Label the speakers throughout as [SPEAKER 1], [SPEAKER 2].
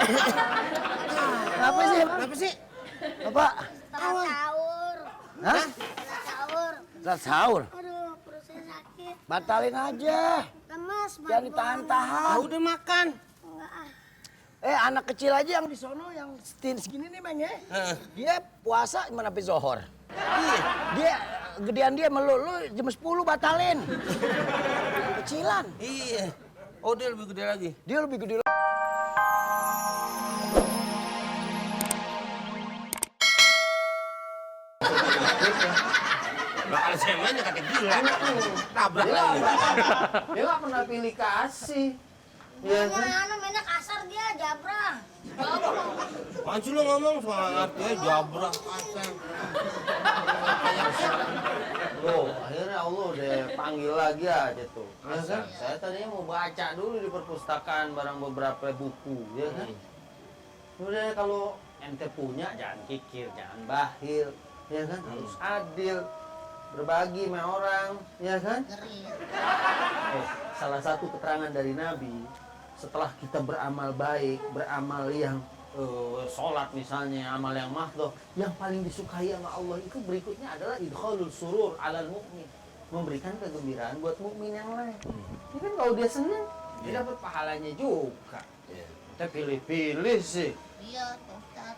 [SPEAKER 1] Kenapa sih?
[SPEAKER 2] Kenapa sih?
[SPEAKER 1] Apa?
[SPEAKER 3] Telat sahur.
[SPEAKER 1] Hah?
[SPEAKER 3] Telat sahur.
[SPEAKER 1] Telat sahur?
[SPEAKER 3] Aduh, perut saya sakit.
[SPEAKER 1] Batalin aja.
[SPEAKER 3] Lemes,
[SPEAKER 1] Jangan ditahan-tahan.
[SPEAKER 2] Udah makan.
[SPEAKER 3] Enggak ah.
[SPEAKER 1] Anak kecil aja yang di sono yang segini nih, Meng ya. Dia puasa gimana sampai zohor.
[SPEAKER 2] Iya.
[SPEAKER 1] Dia gedean dia lu jam 10 batalin. Kecilan.
[SPEAKER 2] Iya. Oh, dia lebih gede lagi.
[SPEAKER 1] Dia lebih gede.
[SPEAKER 2] Bakal semuanya kata gila. Tabrak lagi.
[SPEAKER 4] Dia nggak pernah pilih kasih. Ya kan?
[SPEAKER 3] Mainnya kasar dia, jabrang.
[SPEAKER 2] Maju lu ngomong soal artinya jabrak kasar.
[SPEAKER 4] Loh, akhirnya Allah udah panggil lagi aja tuh. Ya kan? Saya tadinya mau baca dulu di perpustakaan barang beberapa buku, ya kan? Udah kalau ente punya jangan kikir, jangan bakhil, ya kan? Harus adil, berbagi sama orang, ya kan? Salah satu keterangan dari Nabi, setelah kita beramal baik, beramal yang sholat misalnya, amal yang mahdoh, yang paling disukai sama Allah itu berikutnya adalah idkhalul surur alal mu'min, memberikan kegembiraan buat mukmin yang lain. Ini kan kalau dia seneng, dia dapat pahalanya juga. Kita pilih-pilih sih.
[SPEAKER 3] Iya, Ustaz.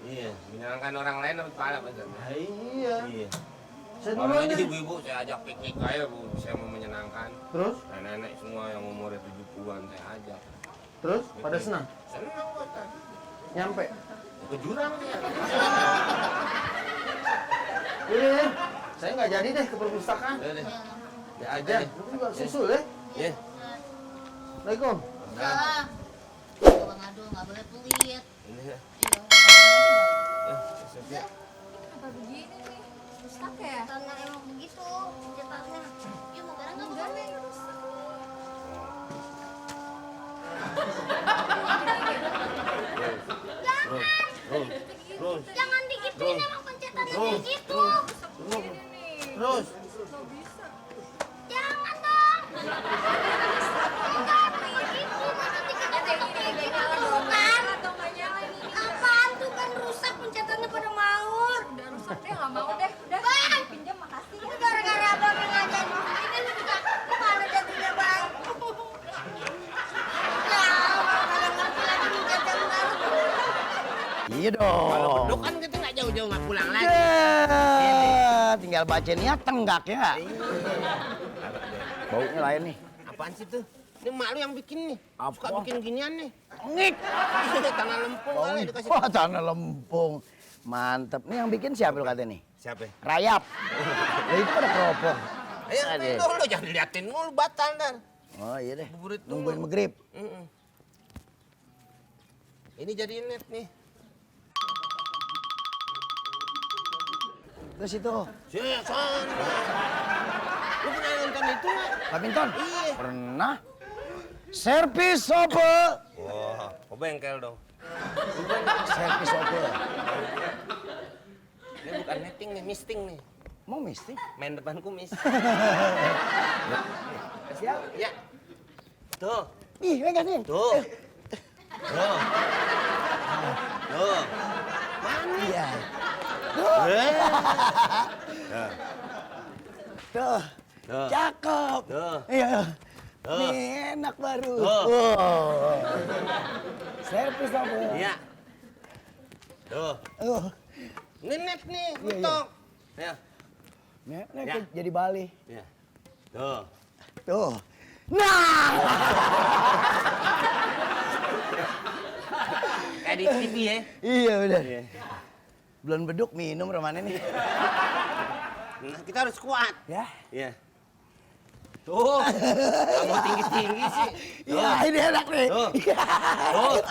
[SPEAKER 2] Iya, menyenangkan orang lain dapat pahala betul.
[SPEAKER 4] Nah, iya.
[SPEAKER 2] Iya.
[SPEAKER 4] Saya
[SPEAKER 2] Kalau
[SPEAKER 4] duluan
[SPEAKER 2] aja
[SPEAKER 4] deh.
[SPEAKER 2] ibu-ibu saya ajak piknik aja Bu, saya mau menyenangkan.
[SPEAKER 4] Terus?
[SPEAKER 2] Nenek-nenek semua yang umurnya 70-an saya ajak.
[SPEAKER 4] Terus? Pada senang?
[SPEAKER 2] Senang buatan.
[SPEAKER 4] Nyampe?
[SPEAKER 2] Ke jurang dia.
[SPEAKER 4] Iya, saya nggak jadi deh ke perpustakaan.
[SPEAKER 2] Udah deh.
[SPEAKER 4] Ya aja, nanti juga susul ya.
[SPEAKER 2] Iya.
[SPEAKER 4] Assalamualaikum.
[SPEAKER 3] Enggak. Bang Adul nggak boleh pelit.
[SPEAKER 2] Ini ya.
[SPEAKER 3] Iya.
[SPEAKER 2] Ya, siap.
[SPEAKER 5] Kenapa begini nih? Rusak ya?
[SPEAKER 3] Karena emang begitu cetaknya. Yuk mau garang nggak?
[SPEAKER 5] Enggak nih, rusak.
[SPEAKER 2] Terus.
[SPEAKER 3] Jangan digituin, emang pencetannya begitu.
[SPEAKER 2] Terus.
[SPEAKER 5] Nggak bisa.
[SPEAKER 3] Jangan dong. Enggak begitu, masa diketok-ketok kayak gini kan?
[SPEAKER 5] Atau nggak nyala ini?
[SPEAKER 3] Apaan tuh kan rusak pencetannya pada maur.
[SPEAKER 5] Udah rusak deh, nggak mau deh. Udah,
[SPEAKER 3] Bang!
[SPEAKER 5] pinjam makasih ya.
[SPEAKER 3] Itu gara-gara abang yang ngajarin ini lu juga kemana jatuhnya bang? Ya, kadang ngerti lagi mencetan baru.
[SPEAKER 1] Iya dong.
[SPEAKER 2] Kalau beduk kan kita nggak jauh-jauh nggak pulang lagi.
[SPEAKER 1] Ya, tinggal bacanya tenggak ya. Baunya lain nih.
[SPEAKER 2] Apaan sih tuh? Ini mak lu yang bikin nih. Suka
[SPEAKER 1] Apa?
[SPEAKER 2] bikin ginian nih.
[SPEAKER 1] Ngik.
[SPEAKER 2] Tanah lempung kali dikasih.
[SPEAKER 1] Wah, tanah lempung. Mantep. Nih yang bikin siapa lu katanya nih?
[SPEAKER 2] Siapa?
[SPEAKER 1] Rayap. Lah itu pada keropok.
[SPEAKER 2] Ayo
[SPEAKER 1] Ada.
[SPEAKER 2] lu jangan diliatin mulu batal ntar.
[SPEAKER 1] Oh iya deh.
[SPEAKER 2] Buburit dulu.
[SPEAKER 1] Nungguin maghrib.
[SPEAKER 2] Ini jadi net nih.
[SPEAKER 1] Terus itu.
[SPEAKER 2] Son. Lu pernah nonton itu nggak?
[SPEAKER 1] Badminton?
[SPEAKER 2] Iya.
[SPEAKER 1] Pernah. Servis apa?
[SPEAKER 2] Wah, kok bengkel dong.
[SPEAKER 1] Servis apa?
[SPEAKER 2] Ini bukan netting nih, misting nih.
[SPEAKER 1] Mau mistik?
[SPEAKER 2] Main depan kumis.
[SPEAKER 1] Siap.
[SPEAKER 2] Ya. Tuh.
[SPEAKER 1] Ih, megang nih.
[SPEAKER 2] Tuh. Tuh. Tuh. Mana?
[SPEAKER 1] Iya. Tuh. Tuh.
[SPEAKER 2] Tuh.
[SPEAKER 1] Cakep.
[SPEAKER 2] Tuh.
[SPEAKER 1] Iya.
[SPEAKER 2] Tuh.
[SPEAKER 1] Nih enak baru.
[SPEAKER 2] Tuh.
[SPEAKER 1] Wow. Servis apa?
[SPEAKER 2] Iya. Tuh. Ini net nih,
[SPEAKER 1] Iya,
[SPEAKER 2] betok. Ya.
[SPEAKER 1] Nek,
[SPEAKER 2] Ya.
[SPEAKER 1] jadi Bali.
[SPEAKER 2] Ya. Tuh.
[SPEAKER 1] Tuh. Nah.
[SPEAKER 2] Kayak di TV ya.
[SPEAKER 1] Iya udah.
[SPEAKER 2] Iya.
[SPEAKER 1] Belum beduk minum romane nih.
[SPEAKER 2] Nah, kita harus kuat.
[SPEAKER 1] Ya.
[SPEAKER 2] Iya. Tuh. Kamu tinggi-tinggi sih.
[SPEAKER 1] Iya, ini enak nih.
[SPEAKER 2] Tuh.
[SPEAKER 1] Iya.
[SPEAKER 2] Tuh.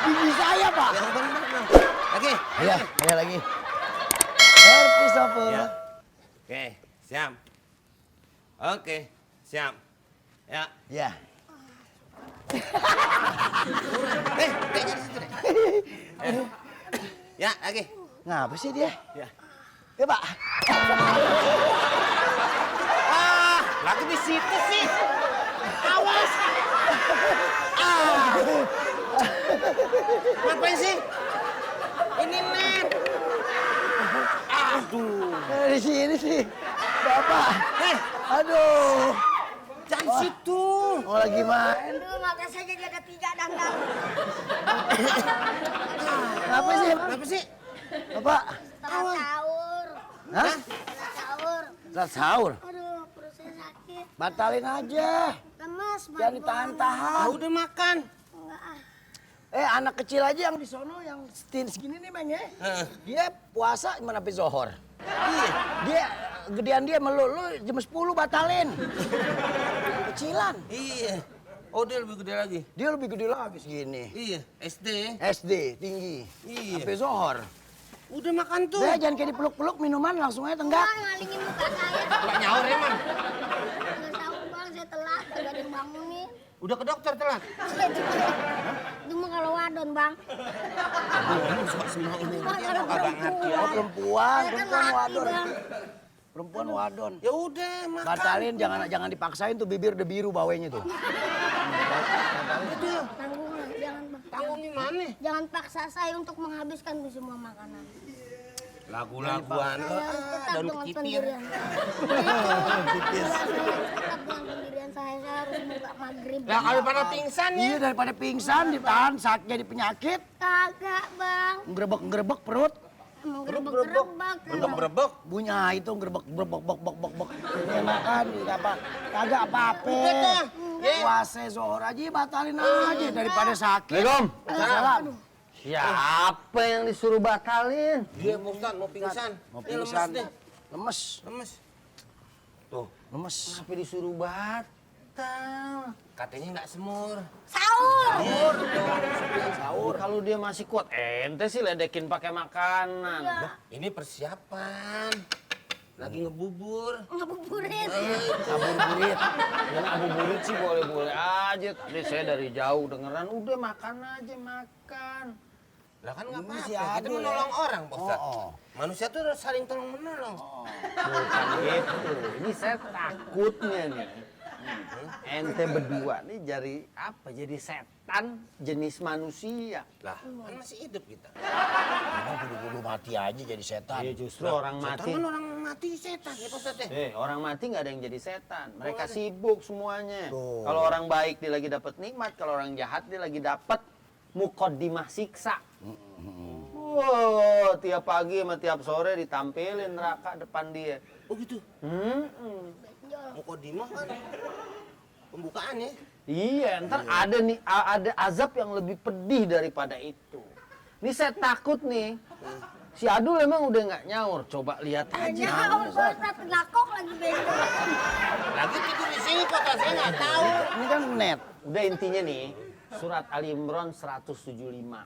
[SPEAKER 1] Gigi saya, Pak.
[SPEAKER 2] Yang benar dong. Lagi.
[SPEAKER 1] Iya, ayo lagi. Servis apa?
[SPEAKER 2] Ya. Oke, siap. Oke, siap. Ya.
[SPEAKER 1] Ya.
[SPEAKER 2] Kayaknya di situ deh. Ya, lagi.
[SPEAKER 1] Ngapa sih dia?
[SPEAKER 2] Ya.
[SPEAKER 1] Ya, Pak.
[SPEAKER 2] Lagi di situ sih. Awas. Ngapain sih? Ini net. Aduh.
[SPEAKER 1] Di sini sih. Bapak. Aduh.
[SPEAKER 2] Jangan situ.
[SPEAKER 1] Oh lagi main.
[SPEAKER 3] Aduh, mata saya jadi ada 3 dandang.
[SPEAKER 1] Kenapa sih?
[SPEAKER 2] Kenapa sih?
[SPEAKER 1] Bapak.
[SPEAKER 3] Setelah sahur.
[SPEAKER 1] Hah?
[SPEAKER 3] Setelah sahur.
[SPEAKER 1] Saat sahur.
[SPEAKER 3] Aduh, perut saya sakit.
[SPEAKER 1] Batalin aja.
[SPEAKER 3] Lemas, Bang.
[SPEAKER 1] Jangan ditahan-tahan.
[SPEAKER 2] Udah makan.
[SPEAKER 3] Enggak ah.
[SPEAKER 1] Anak kecil aja yang di sono yang segini nih Meng ya. Dia puasa gimana sampai zohor. Iya. Dia gedean dia melulu jam 10 batalin. Kecilan.
[SPEAKER 2] Iya. Oh dia lebih gede lagi.
[SPEAKER 1] Dia lebih gede lagi segini.
[SPEAKER 2] Iya. SD.
[SPEAKER 1] SD tinggi.
[SPEAKER 2] Iya.
[SPEAKER 1] Sampai zohor.
[SPEAKER 2] Udah makan tuh.
[SPEAKER 1] Udah jangan kayak dipeluk-peluk minuman langsung aja tenggak.
[SPEAKER 3] Bang, ngalingin muka saya.
[SPEAKER 2] Nggak nyaur emang.
[SPEAKER 3] Enggak sahur, Bang. Saya telat. Enggak ada yang bangunin.
[SPEAKER 2] Udah ke dokter telat.
[SPEAKER 3] Itu mah kalau wadon, Bang.
[SPEAKER 2] Suka semua ini.
[SPEAKER 3] Bang, kalau
[SPEAKER 2] Kagak ngerti ya.
[SPEAKER 1] Oh, perempuan,
[SPEAKER 3] Saya kan
[SPEAKER 1] perempuan
[SPEAKER 3] laki,
[SPEAKER 1] wadon.
[SPEAKER 3] Bang.
[SPEAKER 1] Perempuan wadon.
[SPEAKER 2] Ya udah makan.
[SPEAKER 1] Batalin jangan dipaksain tuh bibir udah biru bawahnya tuh.
[SPEAKER 2] Itu.
[SPEAKER 3] Tanggung lah, jangan, Bang.
[SPEAKER 2] Tanggung gimana?
[SPEAKER 3] Jangan paksa saya untuk menghabiskan tuh semua makanan.
[SPEAKER 2] Lagu-laguan.
[SPEAKER 3] Saya harus tetap
[SPEAKER 2] Daun
[SPEAKER 3] dengan
[SPEAKER 2] kipir.
[SPEAKER 3] pendirian. Saya harus tetap dengan pendirian saya. Saya harus buka maghrib.
[SPEAKER 2] Lah kalau pada pingsan ya.
[SPEAKER 1] Iya daripada pingsan ditahan saat jadi penyakit,
[SPEAKER 3] Kagak, Bang.
[SPEAKER 1] nggerebek perut.
[SPEAKER 3] Emang gerebek-gerebek.
[SPEAKER 2] Berebek.
[SPEAKER 1] Bunyi itu nggerebek bek. Dia makan apa? Kagak apa-apa.
[SPEAKER 2] Udah tuh.
[SPEAKER 1] Puasa zohor aja batalin aja daripada sakit.
[SPEAKER 4] Assalamualaikum.
[SPEAKER 1] Salam.
[SPEAKER 4] Siapa yang disuruh batalin?
[SPEAKER 2] Dia Pak Ustadz mau pingsan.
[SPEAKER 1] Mau
[SPEAKER 2] Dia lemes
[SPEAKER 1] pingsan.
[SPEAKER 2] deh.
[SPEAKER 1] Lemes.
[SPEAKER 2] Lemes.
[SPEAKER 1] Lemes.
[SPEAKER 4] Kenapa disuruh batal?
[SPEAKER 2] Katanya nggak semur.
[SPEAKER 3] Sahur.
[SPEAKER 1] Sahur.
[SPEAKER 4] Kalau dia masih kuat, ente sih ledekin pakai makanan.
[SPEAKER 2] Ini persiapan. Lagi ngebubur.
[SPEAKER 3] Ngabuburit.
[SPEAKER 1] Ngabuburit.
[SPEAKER 4] Ya ngabuburit sih boleh-boleh aja. Tadi saya dari jauh dengeran, udah makan aja, makan.
[SPEAKER 2] Lah kan nggak
[SPEAKER 1] Ini
[SPEAKER 2] apa-apa.
[SPEAKER 1] si
[SPEAKER 2] Kita
[SPEAKER 1] Adul
[SPEAKER 2] menolong
[SPEAKER 1] ya.
[SPEAKER 2] orang Pak Ustadz.
[SPEAKER 1] Oh.
[SPEAKER 2] Manusia tuh saling tolong menolong.
[SPEAKER 4] Bukan gitu. Ini saya takutnya nih. Ente berdua nih jadi apa? Jadi setan jenis manusia.
[SPEAKER 2] Lah kan masih hidup kita.
[SPEAKER 1] Emang bulu-bulu mati aja jadi setan.
[SPEAKER 4] Iya justru orang
[SPEAKER 2] Setan
[SPEAKER 4] mati.
[SPEAKER 2] kan orang mati setan ya Pak Ustadz ya.
[SPEAKER 4] Orang mati nggak ada yang jadi setan. Mereka sibuk semuanya.
[SPEAKER 1] Tuh.
[SPEAKER 4] Kalau orang baik dia lagi dapat nikmat, kalau orang jahat dia lagi dapat muqaddimah siksa. Wow, tiap pagi sama tiap sore ditampilin neraka depan dia.
[SPEAKER 2] Oh gitu. Mukodimah kan pembukaan ya.
[SPEAKER 4] Iya, ntar ada azab yang lebih pedih daripada itu. Ini saya takut nih. Si Adul emang udah nggak nyaur. Coba lihat aja.
[SPEAKER 3] Nyaur, Ustadz. Ngakok lagi bego.
[SPEAKER 2] Lagi tidur di sini Pak Ustadz, saya nggak tahu.
[SPEAKER 1] Ini kan net.
[SPEAKER 4] Udah intinya nih, surat Ali Imran 175.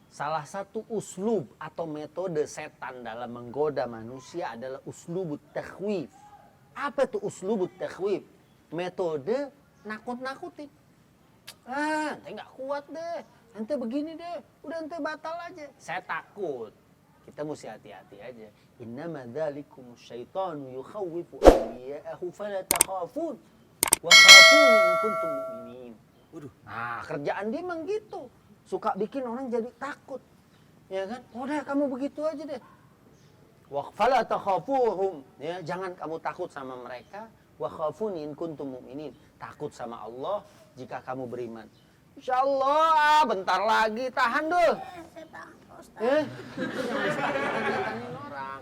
[SPEAKER 4] Salah satu uslub atau metode setan dalam menggoda manusia adalah uslubut takhwif. Apa itu uslubut takhwif? Metode nakut-nakutin. Ente nggak kuat deh. Ente begini deh. Udah ente batal aja. Saya takut. Kita mesti hati-hati aja. Innama dzalikum syaitanu yukhawwifu awliya'ahu fala takhafun wa khafuni in kuntum mu'minin.
[SPEAKER 2] Waduh.
[SPEAKER 4] Nah, kerjaan dia emang gitu. Suka bikin orang jadi takut. Ya kan? Udah kamu begitu aja deh. Wa fala takhafuhum. Ya, jangan kamu takut sama mereka. Wa khafuni in kuntum mu'minin. Takut sama Allah jika kamu beriman. Insyaallah, bentar lagi tahan dul.
[SPEAKER 3] Saya takut, Ustadz.
[SPEAKER 4] Jangan orang.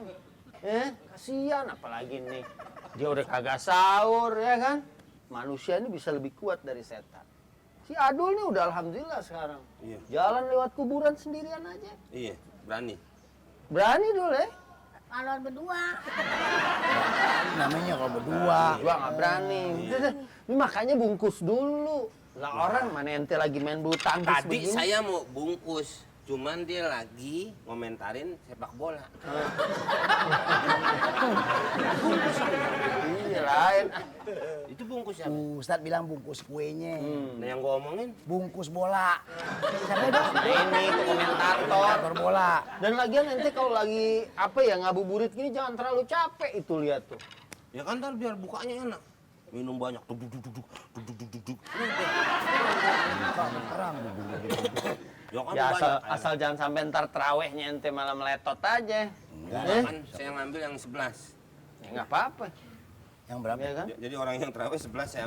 [SPEAKER 4] Kasihan apalagi nih. Dia udah kagak sahur ya kan? Manusia ini bisa lebih kuat dari setan. Si Adul nih udah alhamdulillah sekarang.
[SPEAKER 2] Iya.
[SPEAKER 4] Jalan lewat kuburan sendirian aja.
[SPEAKER 2] Iya, berani.
[SPEAKER 4] Berani dulu ya.
[SPEAKER 3] Kalau berdua.
[SPEAKER 1] Namanya kalau berdua.
[SPEAKER 4] Gua nggak berani. Udah deh. Ini makanya bungkus dulu. Lah orang mana ente lagi main bulu tangkis
[SPEAKER 2] Tadi
[SPEAKER 4] begini.
[SPEAKER 2] saya mau bungkus, cuman dia lagi ngomentarin sepak bola.
[SPEAKER 4] Iya lain.
[SPEAKER 2] Itu bungkus siapa?
[SPEAKER 1] Ustadz bilang bungkus kuenya.
[SPEAKER 2] Nah yang gua omongin,
[SPEAKER 1] Bungkus bola. Siapa itu?
[SPEAKER 4] Ini itu komentator.
[SPEAKER 1] Komentator bola.
[SPEAKER 4] Dan lagian ente kalau lagi apa ya ngabuburit gini jangan terlalu capek itu lihat tuh.
[SPEAKER 2] ya kan ntar biar bukanya enak. Minum banyak. Duduk.
[SPEAKER 1] Perang.
[SPEAKER 2] Ya kan
[SPEAKER 4] Ya
[SPEAKER 2] banyak.
[SPEAKER 4] asal jangan sampai ntar terawihnya ente malah meletot aja.
[SPEAKER 2] Enggak, kan saya ngambil yang 11.
[SPEAKER 4] Ya nggak apa-apa.
[SPEAKER 1] Yang berapa?
[SPEAKER 4] Ya kan?
[SPEAKER 2] Jadi orang yang terawih 11 saya